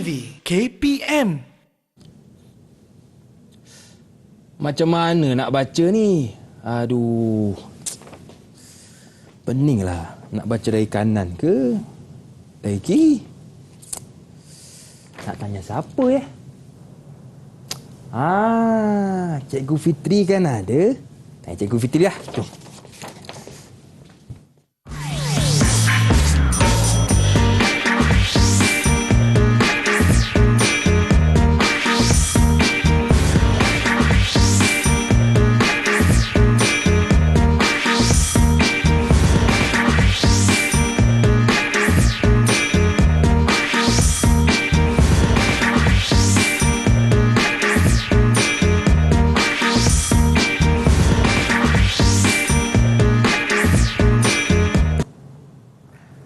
TV KPM. Macam mana nak baca ni? Aduh. Peninglah nak baca dari kanan ke dari kiri. Nak tanya siapa ya? Cikgu Fitri kan ada. Tanya Cikgu Fitri lah. Jom.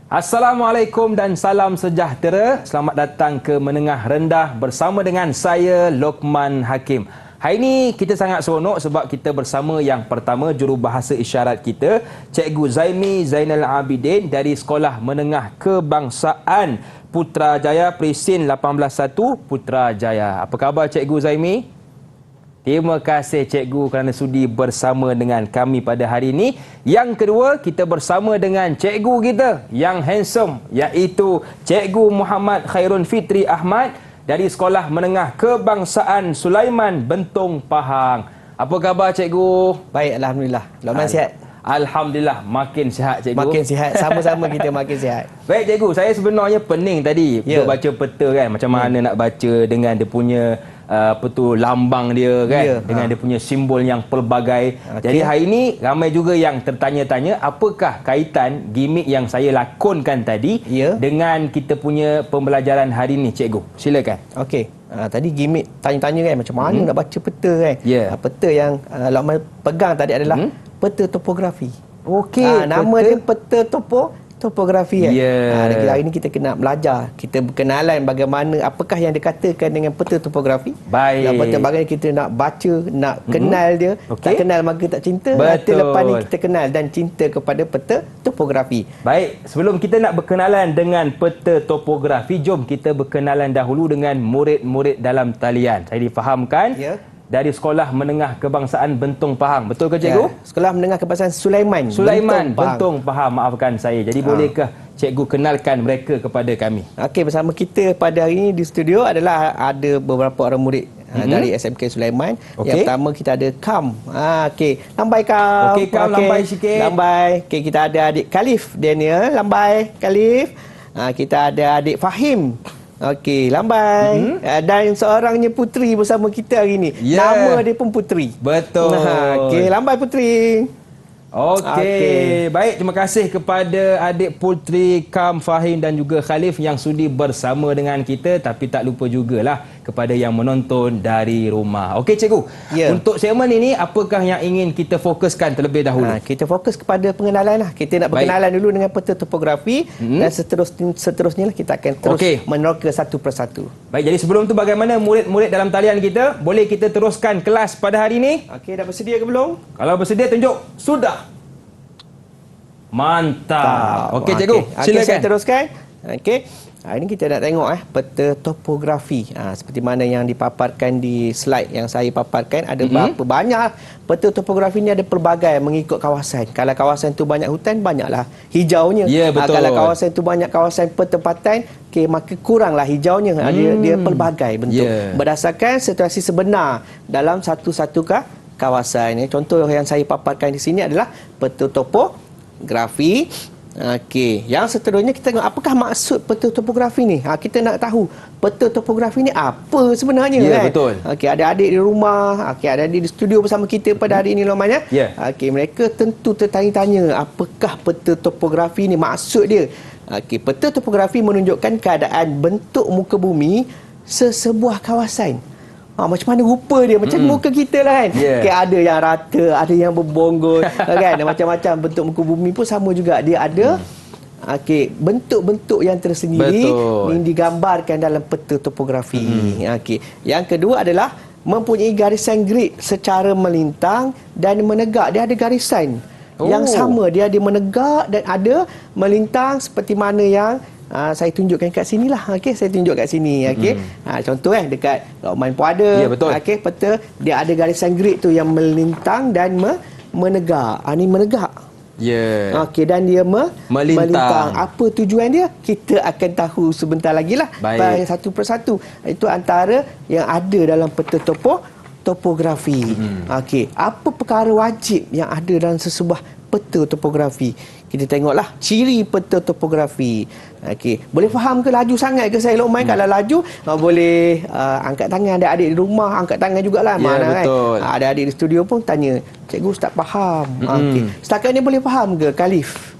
Assalamualaikum dan salam sejahtera. Selamat datang ke Menengah Rendah bersama dengan saya, Lokman Hakim. Hari ini kita sangat seronok sebab kita bersama yang pertama jurubahasa isyarat kita, Cikgu Zaimi Zainal Abidin dari Sekolah Menengah Kebangsaan Putrajaya Presin 181 Putrajaya. Apa khabar Cikgu Zaimi? Terima kasih Cikgu kerana sudi bersama dengan kami pada hari ini. Yang kedua, kita bersama dengan Cikgu kita yang handsome, iaitu Cikgu Muhammad Khairun Fitri Ahmad dari Sekolah Menengah Kebangsaan Sulaiman Bentong Pahang. Apa khabar Cikgu? Baik, Alhamdulillah. Lokman sihat? Alhamdulillah, makin sihat Cikgu. Makin sihat, sama-sama kita makin sihat. Baik Cikgu, saya sebenarnya pening tadi untuk baca peta kan. Macam mana nak baca dengan dia punya lambang dia kan, dengan dia punya simbol yang pelbagai. Jadi hari ini ramai juga yang tertanya-tanya apakah kaitan gimmick yang saya lakonkan tadi dengan kita punya pembelajaran hari ini Cikgu. Silakan. Okey. Tadi gimmick tanya-tanya kan macam mana nak baca peta kan. Peta yang Lokman pegang tadi adalah peta topografi. Okey. Nama dia peta topografi kan. Hari ini kita kena belajar, kita berkenalan bagaimana, apakah yang dikatakan dengan peta topografi. Baik. Bagaimana kita nak baca, nak kenal dia. Tak kenal maka tak cinta. Betul. Lepas ni kita kenal dan cinta kepada peta topografi. Baik, sebelum kita nak berkenalan dengan peta topografi, jom kita berkenalan dahulu dengan murid-murid dalam talian. Saya difahamkan dari Sekolah Menengah Kebangsaan Bentong Pahang. Betul ke Cikgu? Sekolah Menengah Kebangsaan Sulaiman Bentong Pahang. Maafkan saya. Jadi bolehkah Cikgu kenalkan mereka kepada kami? Okey, bersama kita pada hari ini di studio adalah ada beberapa orang murid dari SMK Sulaiman. Yang pertama kita ada Kam. Okey, lambai Kam. Okey Kam, lambai sikit. Lambai. Okey, kita ada adik Khalif Daniel, lambai Khalif. Kita ada adik Fahim. Okey, lambai. Dan seorangnya puteri bersama kita hari ini. Nama dia pun Puteri. Betul. Okey, lambai Puteri. Okey. Baik, terima kasih kepada adik Puteri, Kam, Fahim dan juga Khalif yang sudi bersama dengan kita. Tapi tak lupa jugalah kepada yang menonton dari rumah. Okey Cikgu, untuk segmen ini apakah yang ingin kita fokuskan terlebih dahulu? Kita fokus kepada pengenalan lah. Kita nak berkenalan dulu dengan peta topografi dan seterusnya lah kita akan terus meneroka satu persatu. Baik, jadi sebelum tu bagaimana murid-murid dalam talian kita? Boleh kita teruskan kelas pada hari ini? Okey, dah bersedia ke belum? Kalau bersedia tunjuk. Sudah. Mantap. Okey Cikgu, silakan. Saya teruskan. Okey. Ini kita nak tengok peta topografi. Seperti mana yang dipaparkan di slide yang saya paparkan, ada berapa banyak peta topografi ni, ada pelbagai mengikut kawasan. Kalau kawasan tu banyak hutan, banyaklah hijaunya. Betul. Kalau kawasan tu banyak kawasan pertempatan, maka kuranglah hijaunya. Dia pelbagai bentuk berdasarkan situasi sebenar dalam satu-satu kawasan. Contoh yang saya paparkan di sini adalah peta topografi. Okey, yang seterusnya kita tengok apakah maksud peta topografi ni. Kita nak tahu peta topografi ni apa sebenarnya kan. Betul. Okey, ada adik di rumah, ada adik di studio bersama kita pada hari ini Lokman ya. Okey, mereka tentu tertanya-tanya apakah peta topografi ni, maksud dia. Okey, peta topografi menunjukkan keadaan bentuk muka bumi sesebuah kawasan. Macam mana rupa dia, macam muka kita lah kan. Ada yang rata, ada yang berbonggol kan, macam-macam bentuk muka bumi pun sama juga. Dia ada bentuk-bentuk yang tersendiri yang digambarkan dalam peta topografi. Yang kedua adalah mempunyai garisan grid secara melintang dan menegak. Dia ada garisan yang sama, dia ada menegak dan ada melintang seperti mana yang saya tunjukkan kat sini lah. Okey, saya tunjuk kat sini. Okey. Contoh dekat Lokman pun ada. Ya, betul. Okey, peta dia ada garisan grid tu yang melintang dan menegak. Ni menegak. Ya. Okey, dan dia melintang. Apa tujuan dia? Kita akan tahu sebentar lagi lah. Baik. Satu persatu. Itu antara yang ada dalam peta topografi. Okey, apa perkara wajib yang ada dalam sesebuah peta topografi? Kita tengoklah ciri peta topografi. Okey, boleh faham ke laju sangat ke saya Lokman? Kalau laju boleh angkat tangan. Adik-adik di rumah angkat tangan jugalah. Ya, Mana betul. kan? Adik-adik di studio pun tanya, cikgu tak faham. Okey, setakat ni boleh faham ke Khalif?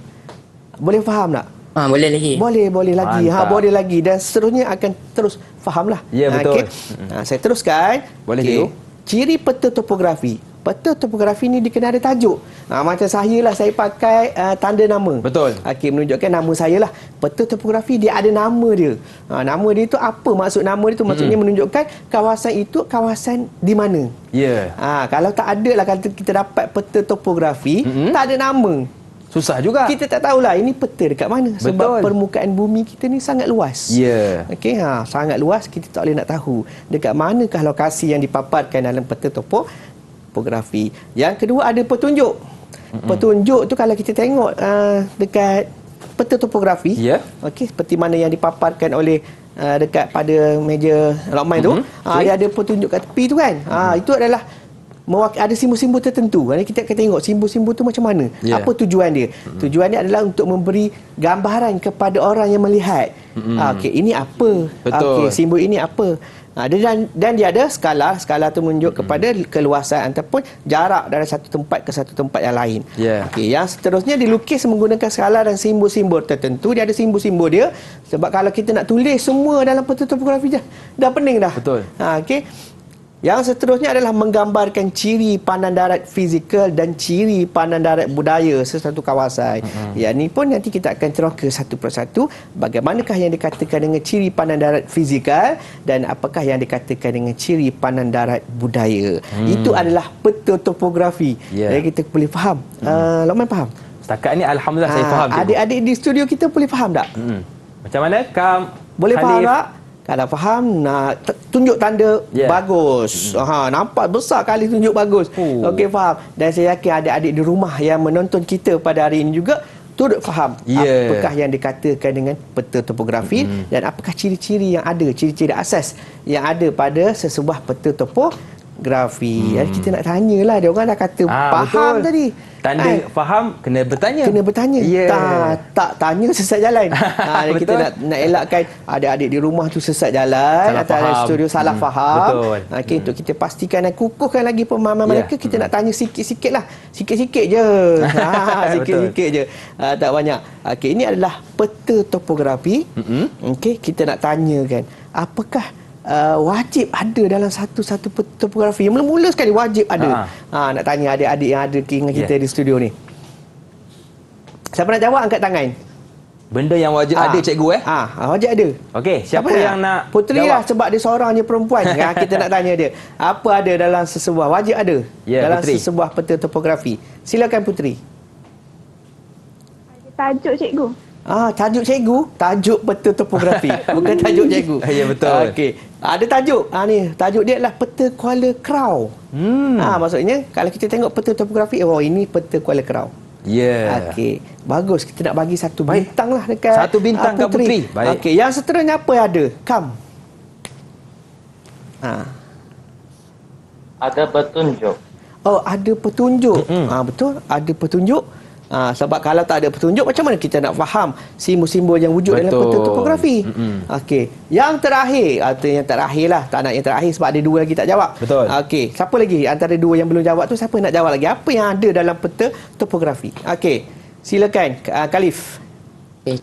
Boleh faham tak? Boleh lagi. Boleh lagi. Mantap. Boleh lagi, dan seterusnya akan terus fahamlah. Ya, betul. Okey. Saya teruskan. Boleh, Okey. cikgu. Ciri peta topografi. Peta topografi ni dia kena ada tajuk. Macam saya lah, saya pakai tanda nama. Betul. Okey, menunjukkan nama saya lah. Peta topografi dia ada nama dia. Nama dia itu apa maksud nama dia tu? Maksudnya menunjukkan kawasan itu kawasan di mana. Ya. Kalau tak ada lah kata kita dapat peta topografi, tak ada nama. Susah juga. Kita tak tahulah ini peta dekat mana. Sebab Betul. permukaan bumi kita ni sangat luas. Ya. Okey, sangat luas, kita tak boleh nak tahu dekat manakah lokasi yang dipaparkan dalam peta topografi. Yang kedua ada petunjuk. Petunjuk tu kalau kita tengok dekat peta topografi, okey, seperti mana yang dipaparkan oleh dekat pada meja Lokman tu, dia ada petunjuk kat tepi tu kan. Itu adalah ada simbol-simbol tertentu. Kita akan tengok simbol-simbol tu macam mana. Apa tujuan dia? Tujuan dia adalah untuk memberi gambaran kepada orang yang melihat. Okey, ini apa? Okey, simbol ini apa? Dan dia ada skala. Skala tu menunjuk kepada keluasan ataupun jarak dari satu tempat ke satu tempat yang lain. Okey, yang seterusnya dilukis menggunakan skala dan simbol-simbol tertentu. Dia ada simbol-simbol dia. Sebab kalau kita nak tulis semua dalam peta topografi dah pening dah. Betul. Okey. Yang seterusnya adalah menggambarkan ciri pandang darat fizikal dan ciri pandang darat budaya sesuatu kawasan. Yang ni pun nanti kita akan teroka satu persatu. Bagaimanakah yang dikatakan dengan ciri pandang darat fizikal dan apakah yang dikatakan dengan ciri pandang darat budaya. Itu adalah peta topografi. Jadi kita boleh faham. Lokman faham? Setakat ni Alhamdulillah saya faham. Adik-adik di studio kita boleh faham tak? Macam mana? Boleh Khalif? faham tak? Kalau faham, tunjuk tanda bagus. Nampak besar kali tunjuk bagus. Okey, faham. Dan saya yakin adik-adik di rumah yang menonton kita pada hari ini juga turut faham apakah yang dikatakan dengan peta topografi dan apakah ciri-ciri yang ada, ciri-ciri asas yang ada pada sesebuah peta topografi. Jadi kita nak tanyalah, dia orang dah kata faham betul. tadi. Tanda faham kena bertanya. Kena bertanya. Tak tanya sesat jalan. Kita nak elakkan adik-adik di rumah tu sesat jalan atau ada studio salah faham. Betul. Untuk kita pastikan dan kukuhkan lagi pemahaman mereka, kita nak tanya sikit-sikit lah. Sikit-sikit je. Sikit-sikit je. Tak banyak. Okey, ini adalah peta topografi. Okey, kita nak tanyakan apakah wajib ada dalam satu-satu topografi. Yang mula-mula sekali wajib ada. Nak tanya adik-adik yang ada dengan kita di studio ni. Siapa nak jawab angkat tangan. Benda yang wajib ada cikgu wajib ada. Okey, siapa yang nak Puteri jawab? lah, sebab dia seorang je perempuan. Kita nak tanya dia. Apa ada dalam sesebuah wajib ada dalam Puteri. sesebuah peta topografi. Silakan Puteri. Tajuk cikgu. Tajuk cikgu, tajuk peta topografi. Bukan tajuk cikgu. Ya, betul. Okey. Ada tajuk. Ni, tajuk dia adalah peta Kuala Krau. Maksudnya kalau kita tengok peta topografi, ini peta Kuala Krau. Okey. Bagus, kita nak bagi satu bintang lah dekat satu bintang kat Puteri. Baik. Okey, yang seterusnya apa yang ada? Kam. Ada petunjuk. Ada petunjuk. Betul, ada petunjuk. Sebab kalau tak ada petunjuk, macam mana kita nak faham simbol-simbol yang wujud dalam peta topografi? Okey. Yang terakhir, atau yang terakhir lah. Tak nak yang terakhir sebab ada dua lagi tak jawab. Betul. Okey. Siapa lagi antara dua yang belum jawab tu, siapa nak jawab lagi? Apa yang ada dalam peta topografi? Okey. Silakan, Khalif.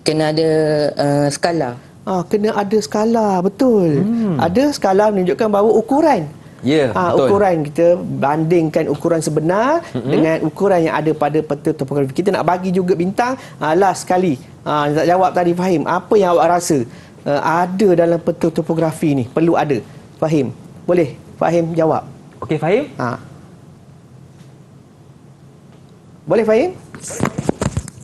Kena ada skala. Kena ada skala, betul. Ada skala menunjukkan bahawa ukuran. Betul. Ukuran kita bandingkan ukuran sebenar dengan ukuran yang ada pada peta topografi. Kita nak bagi juga bintang. Last sekali, tak jawab tadi Fahim. Apa yang awak rasa ada dalam peta topografi ni? Perlu ada. Fahim, boleh Fahim jawab? Okey, Fahim? Boleh Fahim?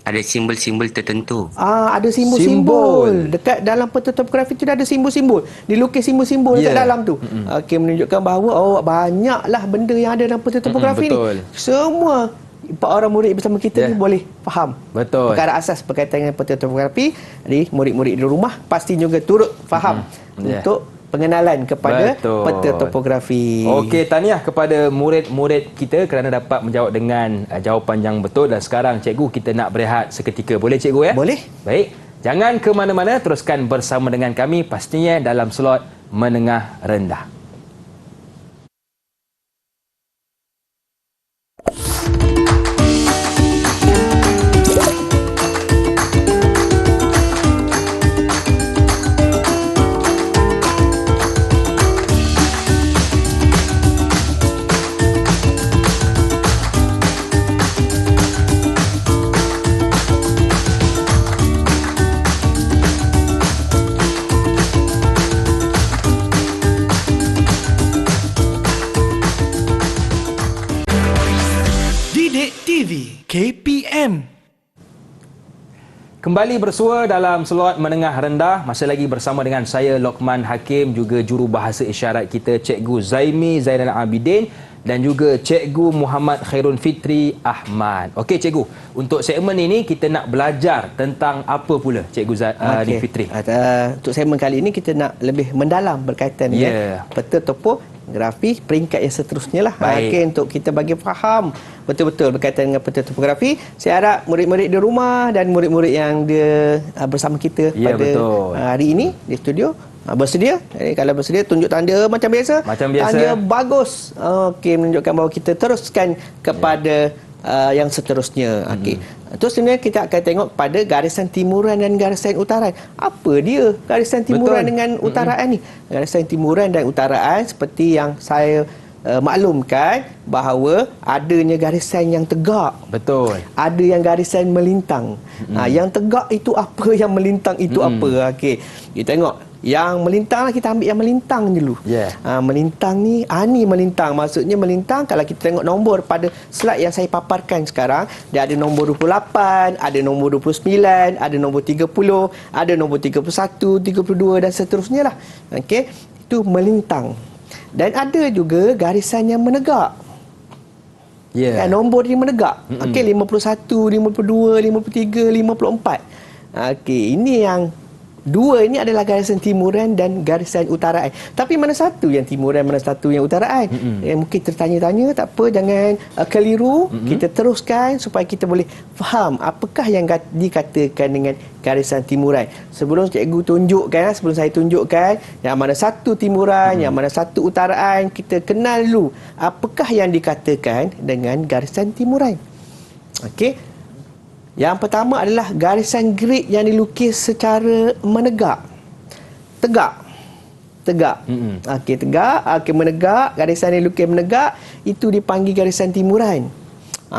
Ada simbol-simbol tertentu. Ada Simbol. simbol-simbol. Dekat dalam peta topografi tu dah ada simbol-simbol. Dilukis simbol-simbol dekat dalam tu. Okey, menunjukkan bahawa banyaklah benda yang ada dalam peta topografi ni. betul. Semua 4 orang murid bersama kita ni boleh faham. Betul. Perkara asas berkaitan dengan peta topografi. Jadi murid-murid di rumah pasti juga turut faham untuk pengenalan kepada peta topografi. Okey, tahniah kepada murid-murid kita kerana dapat menjawab dengan jawapan yang betul. Dan sekarang cikgu, kita nak berehat seketika. Boleh cikgu ya? Boleh. Baik. Jangan ke mana-mana, teruskan bersama dengan kami pastinya dalam slot menengah rendah. KPM. Kembali bersua dalam slot menengah rendah. Masih lagi bersama dengan saya Lokman Hakim, juga jurubahasa isyarat kita Cikgu Zaimi Zainal Abidin dan juga Cikgu Muhammad Khairul Fitri Ahmad. Okey cikgu, untuk segmen ini kita nak belajar tentang apa pula Cikgu Fitri? Untuk segmen kali ini kita nak lebih mendalam berkaitan dengan peta topografi peringkat yang seterusnya lah. Okay, untuk kita bagi faham betul-betul berkaitan dengan peta topografi. Saya harap murid-murid di rumah dan murid-murid yang dia bersama kita pada hari ini di studio bersedia. Kalau bersedia, tunjuk tanda macam biasa. Tanda bagus. Okey, menunjukkan bahawa kita teruskan kepada yang seterusnya. Okey. Terus sebenarnya kita akan tengok pada garisan timuran dan garisan utaraan. Apa dia garisan timuran dengan utaraan ni? Garisan timuran dan utaraan seperti yang saya maklumkan bahawa adanya garisan yang tegak. Betul. Ada yang garisan melintang. Yang tegak itu apa, yang melintang itu apa? Okey. Kita tengok yang melintang lah, kita ambil yang melintang dulu. Melintang ni, ni melintang. Maksudnya melintang, kalau kita tengok nombor pada slide yang saya paparkan sekarang, dia ada nombor 28, ada nombor 29, ada nombor 30, ada nombor 31, 32 dan seterusnya lah. Okey, itu melintang. Dan ada juga garisan yang menegak. Nombor dia menegak. Okey, 51, 52, 53, 54. Okey, ini yang dua ini adalah garisan timuran dan garisan utaraan. Tapi mana satu yang timuran, mana satu yang utaraan? Mungkin tertanya-tanya, tak apa, jangan keliru. Kita teruskan supaya kita boleh faham apakah yang dikatakan dengan garisan timuran. Sebelum cikgu tunjukkan, sebelum saya tunjukkan yang mana satu timuran, yang mana satu utaraan, kita kenal dulu apakah yang dikatakan dengan garisan timuran. Okey. Yang pertama adalah garisan grid yang dilukis secara menegak. Tegak. Okey, tegak. Okey, menegak. Garisan yang dilukis menegak, itu dipanggil garisan timuran.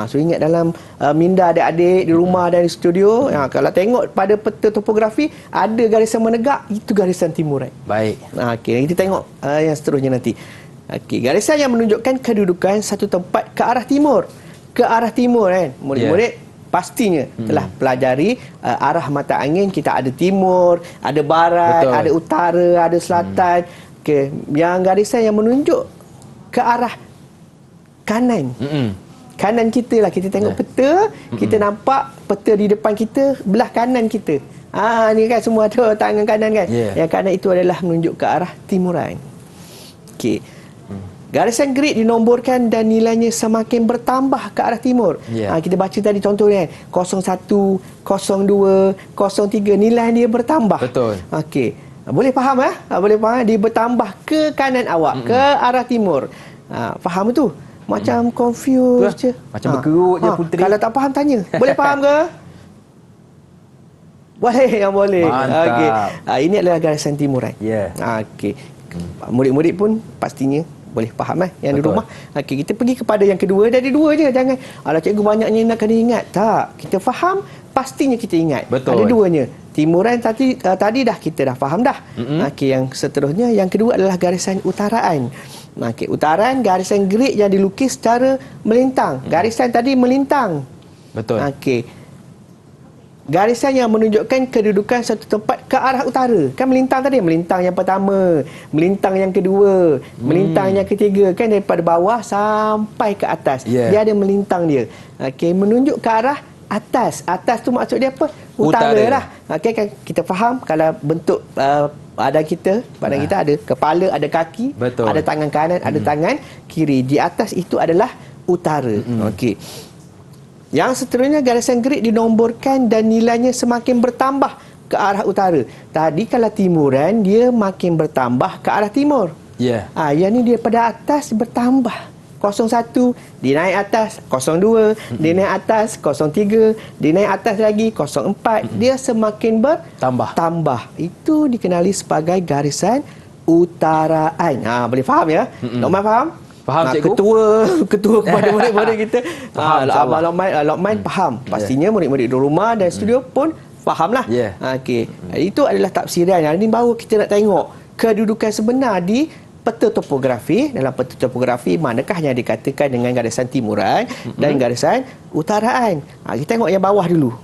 So ingat dalam minda adik-adik di rumah dan di studio, kalau tengok pada peta topografi ada garisan menegak, itu garisan timuran. Baik. Okey, kita tengok yang seterusnya nanti. Okey, garisan yang menunjukkan kedudukan satu tempat ke arah timur. Ke arah timur kan. Murid-murid pastinya telah pelajari arah mata angin. Kita ada timur, ada barat, ada utara, ada selatan. Okey, yang garisan yang menunjuk ke arah kanan. Kanan kita lah. Kita tengok peta, kita nampak peta di depan kita, belah kanan kita. Ni kan semua ada tangan kanan kan. Yang kanan itu adalah menunjuk ke arah timuran. Okey. Garisan grid dinomborkan dan nilainya semakin bertambah ke arah timur. Kita baca tadi contohnya 01, 02, 03, nilai dia bertambah. Betul. Okey. Boleh faham boleh faham, dia bertambah ke kanan awak, ke arah timur. Faham tu? Macam confused je. Macam berkerut je Puteri. Kalau tak faham tanya. Boleh faham ke? Boleh, yang boleh. Okey. Ini adalah garisan timuran. Okey. Murid-murid pun pastinya boleh faham yang di rumah. Okey, kita pergi kepada yang kedua. Dari dua je, jangan cikgu banyaknya nak kena ingat. Tak, kita faham, pastinya kita ingat. Ada duanya. Timuran tadi dah kita dah faham dah. Okey, yang seterusnya, yang kedua adalah garisan utaraan. Okey, utaraan garisan grid yang dilukis secara melintang. Garisan tadi melintang. Betul. Okey. garisan yang menunjukkan kedudukan satu tempat ke arah utara. Kan melintang tadi, melintang yang pertama, melintang yang kedua, melintang yang ketiga, kan daripada bawah sampai ke atas. Dia ada melintang dia. Okey, menunjuk ke arah atas. Atas tu maksud dia apa? Utara lah. Okey, kan kita faham kalau bentuk badan kita ada kepala, ada kaki, ada tangan kanan, ada tangan kiri. Di atas itu adalah utara. Okey. Yang seterusnya, garisan grid dinomborkan dan nilainya semakin bertambah ke arah utara. Tadi kalau timuran, dia makin bertambah ke arah timur. Yang ni daripada atas bertambah. 01, dia naik atas. 02, dia naik atas. 03, dia naik atas lagi. 04, dia semakin bertambah. Itu dikenali sebagai garisan utaraan. Boleh faham ya? Lokman faham? Faham, cikgu? Ketua kepada murid-murid kita. Abang Lokman faham. Pastinya murid-murid di rumah dan studio pun fahamlah. Okey. Itu adalah tafsiran. Hari ini baru kita nak tengok kedudukan sebenar di peta topografi. Dalam peta topografi, manakah yang dikatakan dengan garisan timuran dan garisan utaraan. Kita tengok yang bawah dulu.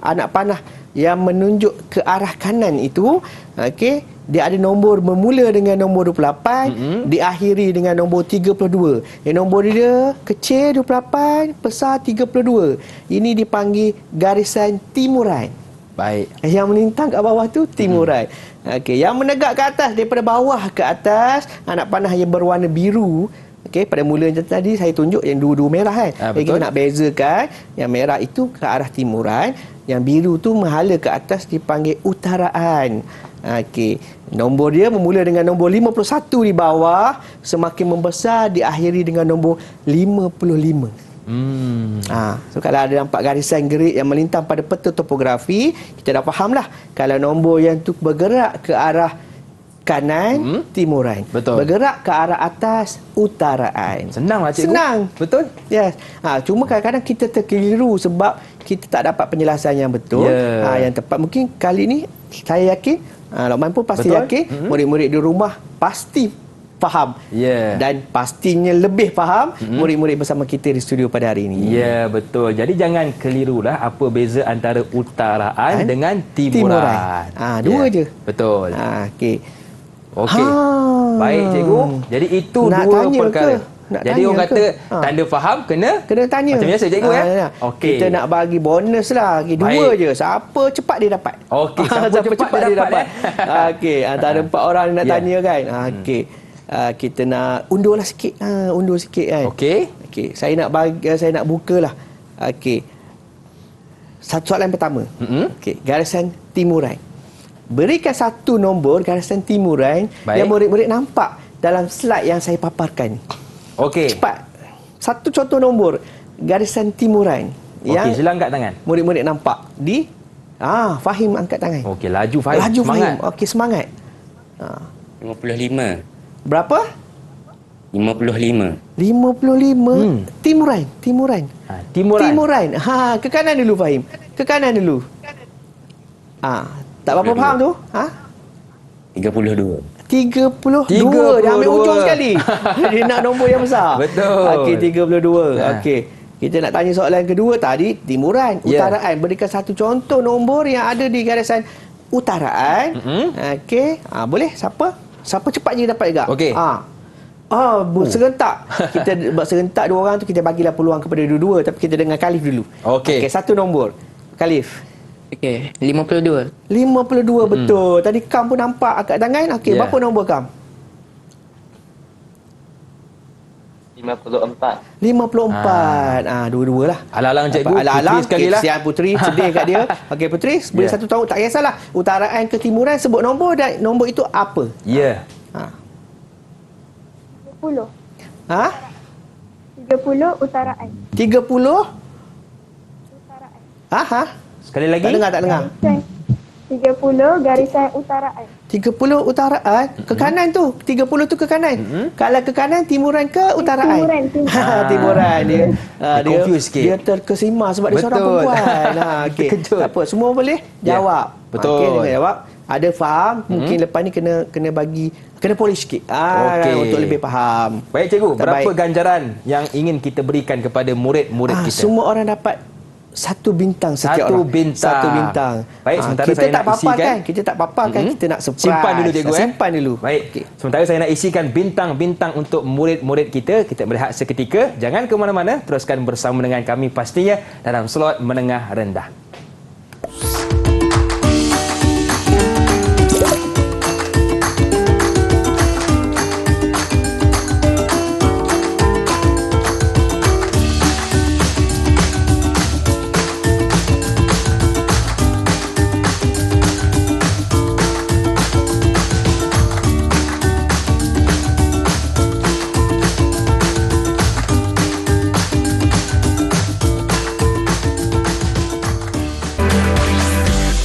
Anak panah yang menunjuk ke arah kanan itu, okey, dia ada nombor bermula dengan nombor 28, diakhiri dengan nombor 32. Yang nombor dia kecil 28, besar 32. Ini dipanggil garisan timuran. Baik. Yang melintang kat bawah tu timuran. Okey, yang menegak ke atas, daripada bawah ke atas, anak panah yang berwarna biru. Okey, pada mulanya tadi saya tunjuk yang dua-dua merah kan. Jadi kita nak bezakan, yang merah itu ke arah timuran, yang biru tu menghala ke atas dipanggil utaraan. Okey, nombor dia bermula dengan nombor 51 di bawah, semakin membesar diakhiri dengan nombor 55. So kalau ada nampak garisan grid yang melintang pada peta topografi, kita dah fahamlah kalau nombor yang tu bergerak ke arah kanan, timuran. Bergerak ke arah atas, utaraan. Senanglah, cikgu. Senang. Betul? Yes. Cuma kadang-kadang kita terkeliru sebab kita tak dapat penjelasan yang betul. Yang tepat. Mungkin kali ni saya yakin, Lokman pun pasti yakin, murid-murid di rumah pasti faham. Dan pastinya lebih faham murid-murid bersama kita di studio pada hari ini. Betul. Jadi jangan kelirulah apa beza antara utaraan dengan timuran. Dua je. Betul. Okey. Baik, cikgu. Jadi itu nak dua perkara. Jadi orang kata tanda faham kena tanya. Macam biasa, cikgu Okey. Kita nak bagi bonus lah. Dua je. Siapa cepat dia dapat. Okey, siapa cepat dia dapat. Okey, antara 4 orang nak tanya kan. Okey. Kita nak undurlah sikit. Undur sikit kan. Okey. Saya nak bukalah. Okey. Satu soalan pertama. Okey, garisan timuran. Berikan satu nombor garisan timuran yang murid-murid nampak dalam slide yang saya paparkan. Okey. Cepat. Satu contoh nombor garisan timuran yang sila angkat tangan. Murid-murid nampak di Fahim angkat tangan. Okey, laju Fahim. Semangat. Okey, semangat. 55. Berapa? 55. 55. Timuran. Timuran. Ke kanan dulu Fahim. Ke kanan dulu. Tak berapa faham tu? 32. 32. Dia ambil ujung sekali. Dia nak nombor yang besar. Betul. Okey, 32. Okey. Kita nak tanya soalan kedua tadi, timuran, utaraan. Berikan satu contoh nombor yang ada di garisan utaraan. Okey. Boleh? Siapa cepat je dapat juga. Okey. Serentak. Kita buat serentak dua orang tu, kita bagilah peluang kepada dua-dua, tapi kita dengar Khalif dulu. Okey, satu nombor. Khalif. Okey, 52. 52 betul. Tadi Kam pun nampak angkat tangan. Okey, berapa nombor Kam? 54. 54. Dua-dua lah. Alang-alang cikgu. Alang-alang sekali lah. Kesian Puteri, sedih kat dia. Okey Puteri, boleh satu tahu, tak kisahlah. Utaraan ke timuran, sebut nombor dan nombor itu apa? 30. 30 utaraan. 30? Utaraan. Sekali lagi. Tak dengar. 30 garisan utaraan. 30 utaraan. Ke kanan tu. 30 tu ke kanan. Kalau ke kanan, timuran ke utaraan? Timuran. Dia confused sikit. Dia terkesima sebab dia seorang perempuan. Okey. Tak apa. Semua boleh jawab. Betul. Okey, dengan jawab. Ada faham, mungkin lepas ni kena polish sikit. Untuk lebih faham. Baik cikgu, berapa ganjaran yang ingin kita berikan kepada murid-murid kita? Semua orang dapat satu bintang setiap Satu orang. bintang. Satu bintang. Baik, sementara kita saya tak nak paparkan, isikan. kita tak paparkan, kita nak surprise. Simpan dulu cikgu. Simpan dulu. Baik. Sementara saya nak isikan bintang-bintang untuk murid-murid kita. Kita berehat seketika. Jangan ke mana-mana. Teruskan bersama dengan kami pastinya dalam slot menengah rendah.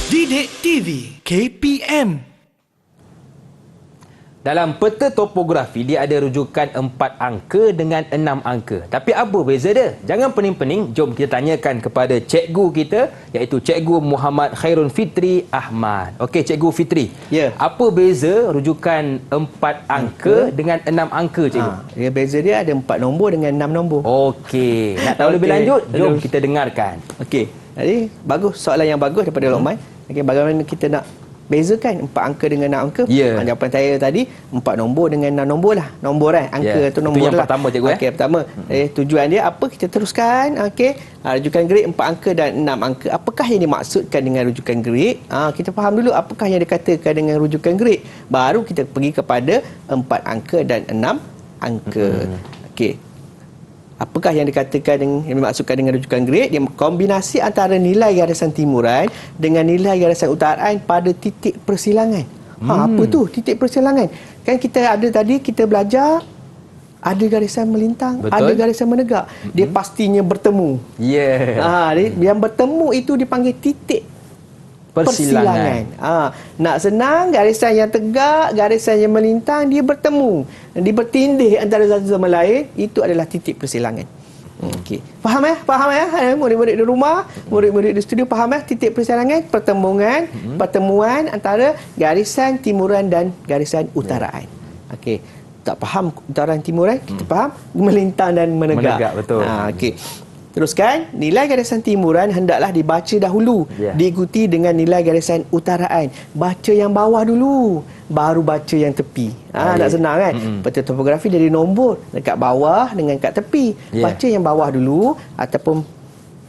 Didik TV KPM. Dalam peta topografi, dia ada rujukan 4 angka dengan 6 angka. Tapi apa beza dia? Jangan pening-pening, jom kita tanyakan kepada cikgu kita, iaitu Cikgu Muhammad Khairul Fitri Ahmad. Okey, Cikgu Fitri. Ya. Apa beza rujukan 4 angka dengan 6 angka, Cikgu? Dia beza dia ada 4 nombor dengan 6 nombor. Okey, nak tahu lebih Okey. lanjut? Jom kita dengarkan. Okey. Jadi bagus, soalan yang bagus daripada Lokman. Okey, bagaimana kita nak bezakan 4 angka dengan 6 angka? Ya. Jawapan saya tadi 4 nombor dengan 6 nombor lah. Nombor angka Ya. tu Itu nombor yang lah. pertama, cikgu, Okey, pertama. Tujuan dia apa? Kita teruskan. Okey. Rujukan grade 4 angka dan 6 angka. Apakah yang dimaksudkan dengan rujukan grade? Kita faham dulu apakah yang dikatakan dengan rujukan grade. Baru kita pergi kepada 4 angka dan 6 angka. Okey. Apakah yang dikatakan yang dimaksudkan dengan rujukan grade? Dia kombinasi antara nilai garisan timuran dengan nilai garisan utaraan pada titik persilangan. Apa tu titik persilangan? Kan kita ada tadi kita belajar ada garisan melintang, Betul. ada garisan menegak. Dia pastinya bertemu. Yeah. Yang bertemu itu dipanggil titik persilangan. Nak senang, garisan yang tegak, garisan yang melintang, dia bertemu. Dia bertindih antara satu sama lain. Itu adalah titik persilangan. Okey. Faham ya? Faham ya? Murid-murid di rumah, murid-murid di studio faham ya? Titik persilangan, pertemuan antara garisan timuran dan garisan utaraan. Okey. Tak faham utaraan timuran, kita faham melintang dan menegak. Menegak, betul. Okey. Teruskan, nilai garisan timuran hendaklah dibaca dahulu, diikuti dengan nilai garisan utaraan. Baca yang bawah dulu, baru baca yang tepi. Nak senang kan? Peta topografi dari nombor dekat bawah dengan kat tepi. Baca yang bawah dulu ataupun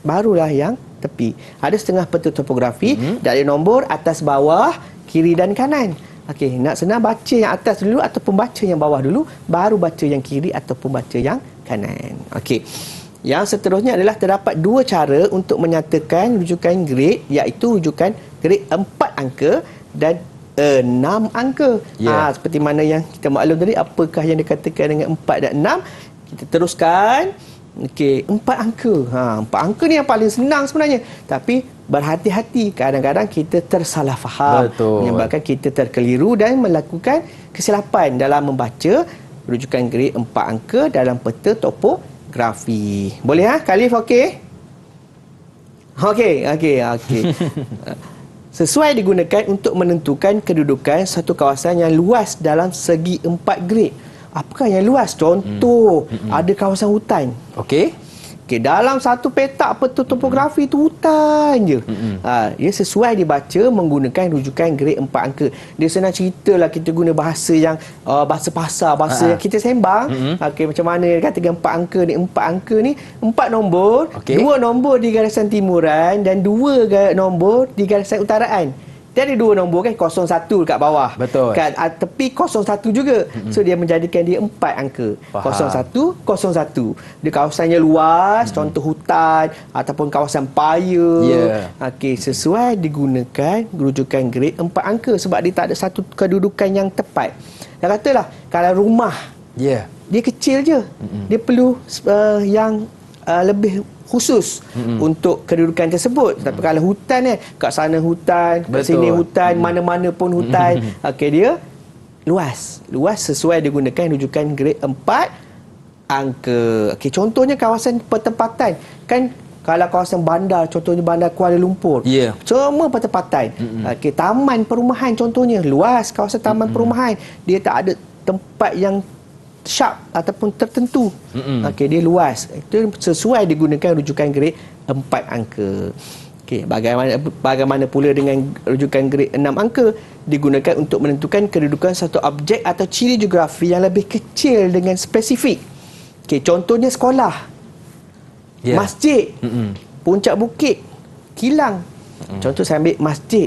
barulah yang tepi. Ada setengah peta topografi dari nombor atas bawah, kiri dan kanan. Okey, nak senang baca yang atas dulu ataupun baca yang bawah dulu, baru baca yang kiri ataupun baca yang kanan. Okey. Yang seterusnya adalah terdapat 2 cara untuk menyatakan rujukan grade, iaitu rujukan grade 4 angka dan 6 angka. Seperti mana yang kita maklum tadi, apakah yang dikatakan dengan 4 dan 6? Kita teruskan. Okey, 4 angka. 4 angka ni yang paling senang sebenarnya. Tapi berhati-hati, kadang-kadang kita tersalah faham. Betul. Menyebabkan kita terkeliru dan melakukan kesilapan dalam membaca rujukan grade 4 angka dalam peta topografi. Boleh Khalif okey? Okey. Sesuai digunakan untuk menentukan kedudukan satu kawasan yang luas dalam segi 4 grade. Apakah yang luas? Contoh, ada kawasan hutan. Okey. Dalam satu petak peta topografi itu hutan je. Dia sesuai dibaca menggunakan rujukan grade 4 angka. Dia senang ceritalah, kita guna bahasa yang bahasa pasar, bahasa yang kita sembang. Okey, macam mana dia katakan 4 angka ni? 4 angka ni 4 nombor, 2 nombor di garisan timuran dan 2 nombor di garisan utaraan. Dia ada 2 nombor kan, 01 dekat bawah. Betul. Kat tepi 01 juga. So dia menjadikan dia 4 angka. Faham. 01. Dia kawasannya luas, contoh hutan ataupun kawasan paya. Okey, sesuai digunakan rujukan grade 4 angka sebab dia tak ada satu kedudukan yang tepat. Dah katalah kalau rumah dia kecil je. Dia perlu yang lebih khusus untuk kedudukan tersebut. Tapi kalau hutan kat sana hutan, kat sini hutan, mana-mana pun hutan. Okey, dia luas sesuai digunakan rujukan grade 4 angka. Okey, contohnya kawasan pertempatan. Kan kalau kawasan bandar, contohnya bandar Kuala Lumpur. Semua pertempatan. Okey, taman perumahan contohnya, luas kawasan taman perumahan. Dia tak ada tempat yang sharp ataupun tertentu. Okey, dia luas. Itu sesuai digunakan rujukan grade 4 angka. Okey, bagaimana pula dengan rujukan grade 6 angka? Digunakan untuk menentukan kedudukan satu objek atau ciri geografi yang lebih kecil dengan spesifik. Okey, contohnya sekolah, masjid, puncak bukit, kilang. Contoh saya ambil masjid.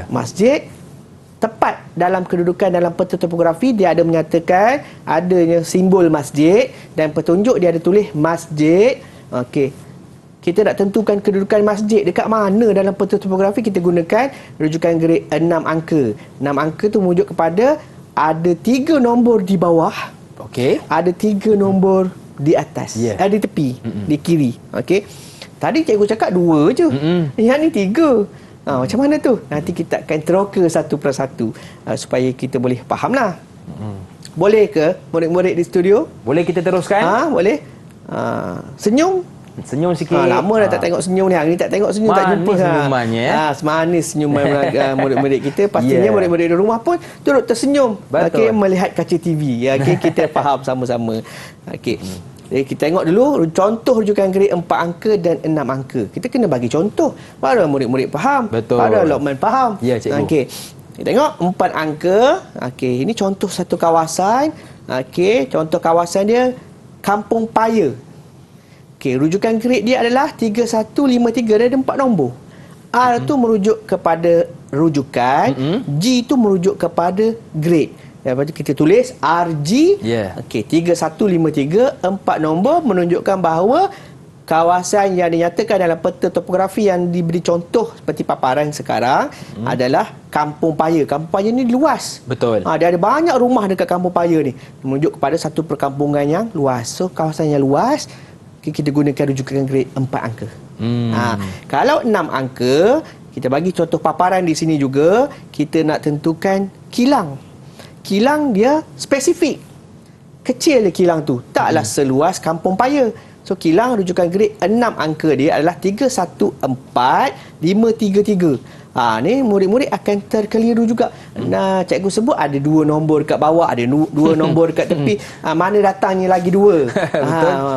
Masjid tepat dalam kedudukan dalam peta topografi, dia ada menyatakan adanya simbol masjid dan petunjuk dia ada tulis masjid. Okey, kita nak tentukan kedudukan masjid dekat mana dalam peta topografi, kita gunakan rujukan grade 6 angka. 6 angka tu merujuk kepada ada 3 nombor di bawah, ada 3 nombor di atas, di tepi, di kiri. Okey, tadi cikgu cakap 2 je, yang ni 3. Macam mana tu? Nanti kita akan teroka satu persatu supaya kita boleh fahamlah. Boleh ke murid-murid di studio? Boleh kita teruskan? Boleh. Senyum. Senyum sikit. Lama dah tak tengok senyum ni. Hari ni tak tengok senyum, tak jumpa. Manis senyumannya. Semanis senyuman murid-murid kita. Pastinya murid-murid di rumah pun turut tersenyum. Okey, melihat kaca TV. Okey, kita faham sama-sama. Okey. Jadi kita tengok dulu contoh rujukan grade 4 angka dan 6 angka. Kita kena bagi contoh baru murid-murid faham. Baru Lokman faham. Ya, cikgu. Okey. Kita tengok 4 angka. Okey, ini contoh satu kawasan. Okey, contoh kawasan dia Kampung Paya. Okey, rujukan grade dia adalah 3153. Dia ada 4 nombor. R tu merujuk kepada rujukan, G tu merujuk kepada grade. Lepas tu kita tulis RG. Okey, 3153, 4 nombor menunjukkan bahawa kawasan yang dinyatakan dalam peta topografi yang diberi contoh seperti paparan sekarang adalah Kampung Paya. Kampung Paya ni luas. Betul. Dia ada banyak rumah dekat Kampung Paya ni. Menunjuk kepada satu perkampungan yang luas. So kawasan yang luas, kita gunakan rujukan grade 4 angka. Kalau 6 angka, kita bagi contoh paparan di sini juga. Kita nak tentukan kilang. Kilang dia spesifik. Kecil dia kilang tu. Taklah seluas Kampung Paya. So kilang rujukan grade 6 angka dia adalah 314533. Ni murid-murid akan terkeliru juga. Cikgu sebut ada 2 nombor dekat bawah, ada 2 nombor dekat tepi. Mana datangnya lagi 2?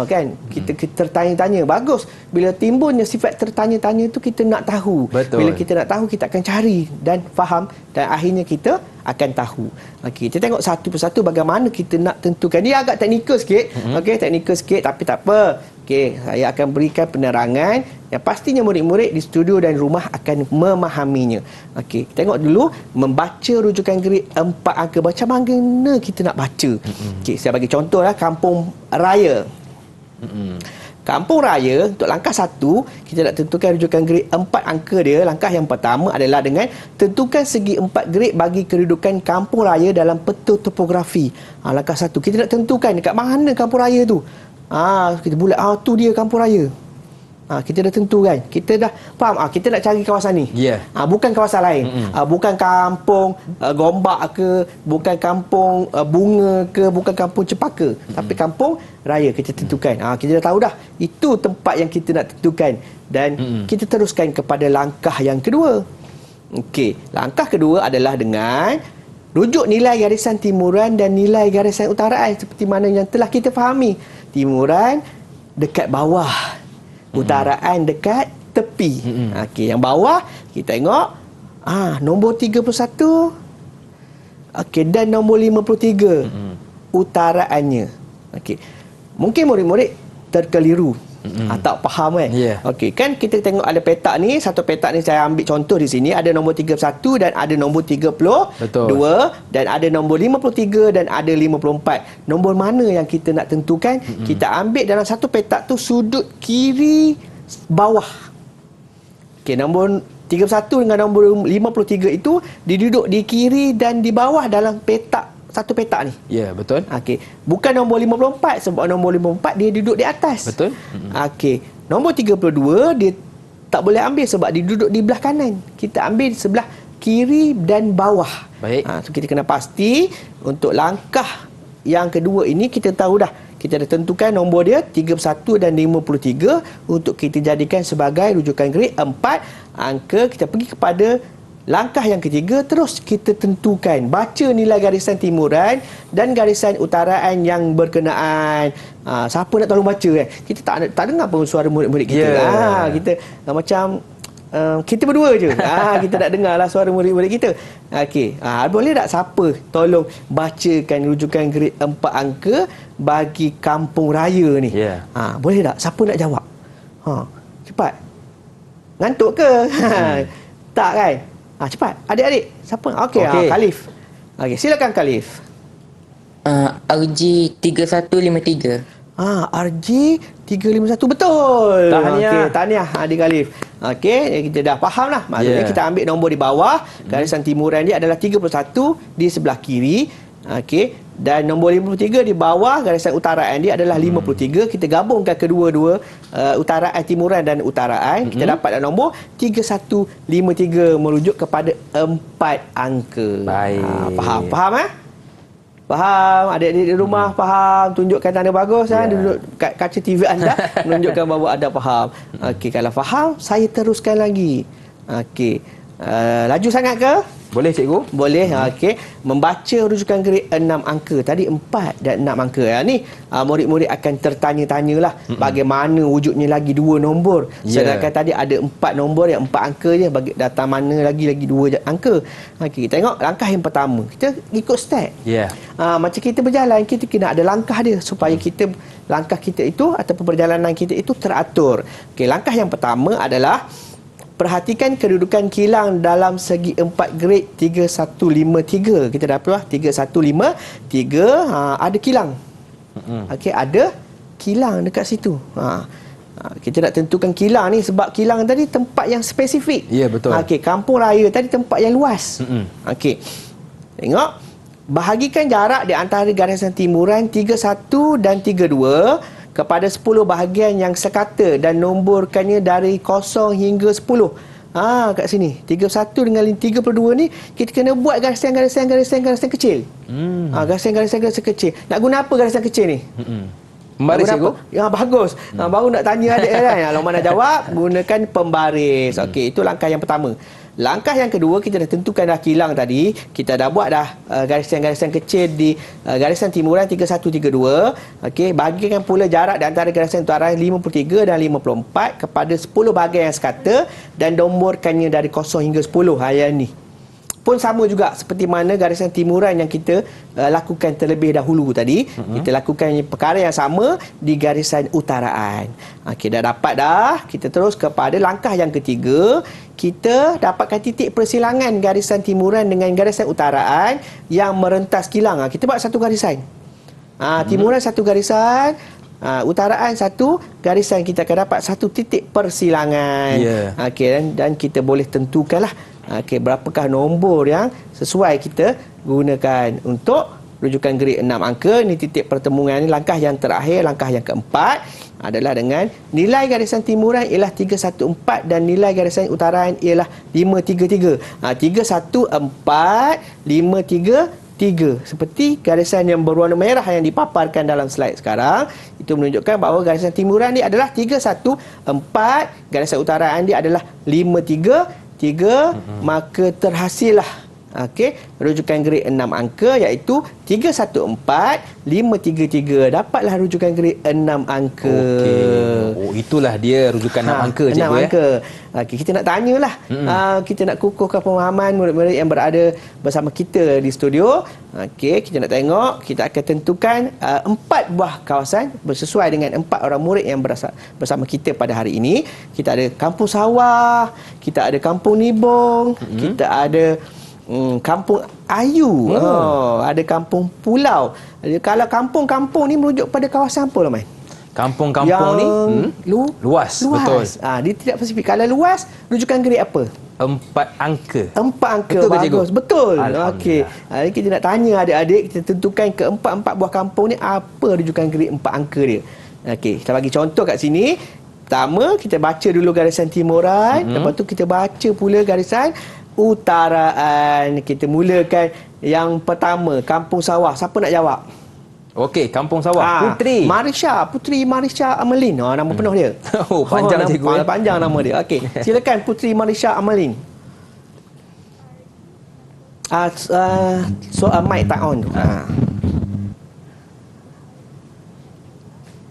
Kan? Kita tertanya-tanya. Bagus. Bila timbulnya sifat tertanya-tanya tu, kita nak tahu. Bila kita nak tahu, kita akan cari dan faham dan akhirnya kita akan tahu. Okey, kita tengok satu persatu bagaimana kita nak tentukan. Dia agak teknikal sikit. Okey, teknikal sikit tapi tak apa. Okey, saya akan berikan penerangan yang pastinya murid-murid di studio dan rumah akan memahaminya. Okey, tengok dulu membaca rujukan grade 4 angka. Macam mana kita nak baca? Okey, saya bagi contohlah Kampung Raya. Kampung Raya, untuk langkah 1, kita nak tentukan rujukan grade 4 angka dia. Langkah yang pertama adalah dengan tentukan segi 4 grade bagi kedudukan Kampung Raya dalam peta topografi. Langkah 1, kita nak tentukan dekat mana Kampung Raya tu. Kita bulat, tu dia Kampung Raya. Kita dah tentu kan. Kita dah faham. Kita nak cari kawasan ni. Bukan kawasan lain. Bukan kampung Gombak ke, bukan kampung Bunga ke, bukan kampung Cepaka. Tapi Kampung Raya kita tentukan. Kita dah tahu dah. Itu tempat yang kita nak tentukan. Dan kita teruskan kepada langkah yang kedua. Okey, langkah kedua adalah dengan rujuk nilai garisan timuran dan nilai garisan utaraan seperti mana yang telah kita fahami. Timuran dekat bawah, utaraan dekat tepi. Okey, yang bawah kita tengok nombor 31. Okey, dan nombor 53 utaraannya. Okey. Mungkin murid-murid terkeliru. Tak faham kan? Okey, kan kita tengok ada petak ni, satu petak ni saya ambil contoh di sini, ada nombor 31 dan ada nombor 32 dan ada nombor 53 dan ada 54. Nombor mana yang kita nak tentukan? Kita ambil dalam satu petak tu sudut kiri bawah. Okey, nombor 31 dengan nombor 53 itu diduduk di kiri dan di bawah dalam petak, satu petak ni. Betul. Okey, bukan nombor 54 sebab nombor 54 dia duduk di atas. Betul. Okey, nombor 32 dia tak boleh ambil sebab dia duduk di belah kanan. Kita ambil sebelah kiri dan bawah. Baik. So kita kena pasti untuk langkah yang kedua ini kita tahu dah. Kita dah tentukan nombor dia 31 dan 53 untuk kita jadikan sebagai rujukan grade 4 angka. Kita pergi kepada langkah yang ketiga, terus kita tentukan, baca nilai garisan timuran dan garisan utaraan yang berkenaan. Siapa nak tolong baca kan? Kita tak dengar pun suara murid-murid kita. Kita macam kita berdua je. Kita nak dengarlah suara murid-murid kita. Okey. Boleh tak siapa tolong bacakan rujukan grade 4 angka bagi kampung raya ni? Boleh tak? Siapa nak jawab? Cepat. Ngantuk ke? Tak kan? Cepat. Adik-adik. Siapa? Okey. Khalif. Okey, silakan Khalif. RG 3153. RG 351 betul. Tahniah. Okey, tahniah Adik Khalif. Okey, kita dah faham lah. Maksudnya kita ambil nombor di bawah, garisan timuran dia adalah 31 di sebelah kiri. Okey, dan nombor 53 di bawah garisan utaraan dia adalah 53. Kita gabungkan kedua-dua utaraan timuran dan utaraan, kita dapat nombor 3153 merujuk kepada 4 angka. Baik. Faham Faham? Adik-adik di rumah faham? Tunjukkan tanda bagus. Duduk kat kaca TV anda menunjukkan bahawa anda faham. Okey, kalau faham, saya teruskan lagi. Okey. Laju sangat ke? Boleh cikgu? Boleh. Okey. Membaca rujukan grade 6 angka. Tadi 4 dan 6 angka. Ni murid-murid akan tertanya-tanyalah bagaimana wujudnya lagi 2 nombor. Sedangkan tadi ada 4 nombor yang 4 angka je. Datang mana lagi 2 angka. Okey, tengok langkah yang pertama. Kita ikut step. Macam kita berjalan, kita kena ada langkah dia supaya langkah kita itu ataupun perjalanan kita itu teratur. Okey, langkah yang pertama adalah perhatikan kedudukan kilang dalam segi 4 grade 3153. Kita dah apa? 3153 ada kilang. Okey, ada kilang dekat situ. Kita nak tentukan kilang ni sebab kilang tadi tempat yang spesifik. Ya, betul. Okey, kampung raya tadi tempat yang luas. Okey. Tengok, bahagikan jarak di antara garisan timuran 31 dan 32 kepada 10 bahagian yang sekata dan nomborkannya dari 0 hingga 10. Kat sini 31 dengan 32 ni kita kena buat garisan kecil. Garisan kecil. Nak guna apa garisan kecil ni? Pembaris cikgu? Ya, bagus. Baru nak tanya adik kan. Kalau mana jawab, gunakan pembaris. Okey, itu langkah yang pertama. Langkah yang kedua, kita dah tentukan dah kilang tadi. Kita dah buat dah garisan-garisan kecil di garisan timuran 3132. Okey, bagikan pula jarak di antara garisan utara 53 dan 54 kepada 10 bahagian yang sekata dan nomborkannya dari 0 hingga 10. Yang ni pun sama juga seperti mana garisan timuran yang kita lakukan terlebih dahulu tadi. Kita lakukan perkara yang sama di garisan utaraan. Okey, dah dapat dah. Kita terus kepada langkah yang ketiga. Kita dapatkan titik persilangan garisan timuran dengan garisan utaraan yang merentas kilang. Kita buat satu garisan. Timuran satu garisan, utaraan satu garisan, kita akan dapat satu titik persilangan. Okey, dan kita boleh tentukanlah berapakah nombor yang sesuai kita gunakan untuk rujukan grade 6 angka. Ni titik pertemuan ni. Langkah yang terakhir, langkah yang keempat adalah dengan nilai garisan timuran ialah 314 dan nilai garisan utaraan ialah 533. 314 533 seperti garisan yang berwarna merah yang dipaparkan dalam slide sekarang. Itu menunjukkan bahawa garisan timuran ni adalah 314, garisan utaraan dia adalah 533. Maka terhasillah rujukan grade 6 angka iaitu 314 533. Dapatlah rujukan grade 6 angka. Itulah dia rujukan 6 angka 6 cikgu angka. Kita nak tanyalah. Kita nak kukuhkan pemahaman murid-murid yang berada bersama kita di studio. Kita nak tengok, kita akan tentukan 4 buah kawasan bersesuai dengan 4 orang murid yang bersama kita pada hari ini. Kita ada Kampung Sawah, kita ada Kampung Nibong, kita ada Kampung Ayu, ada Kampung Pulau. Kalau kampung-kampung ni merujuk pada kawasan apa lah, Man? Kampung-kampung ni luas. Betul. Dia tidak spesifik. Kalau luas, rujukan grade apa? 4 angka. 4 angka. Betul, bagus. Betul. Okey. Alhamdulillah. Kita nak tanya adik-adik, kita tentukan ke-4 buah kampung ni apa rujukan grade 4 angka dia. Okey, kita bagi contoh kat sini. Pertama, kita baca dulu garisan timuran, lepas tu kita baca pula garisan utaraan. Kita mulakan yang pertama, Kampung Sawah. Siapa nak jawab? Okey, Kampung Sawah. Putri Marisha Amelin. Nama penuh dia. Panjang cikgu. nama Panjang nama dia. Okey, silakan Putri Marisha Amelin. Mic tak on tu.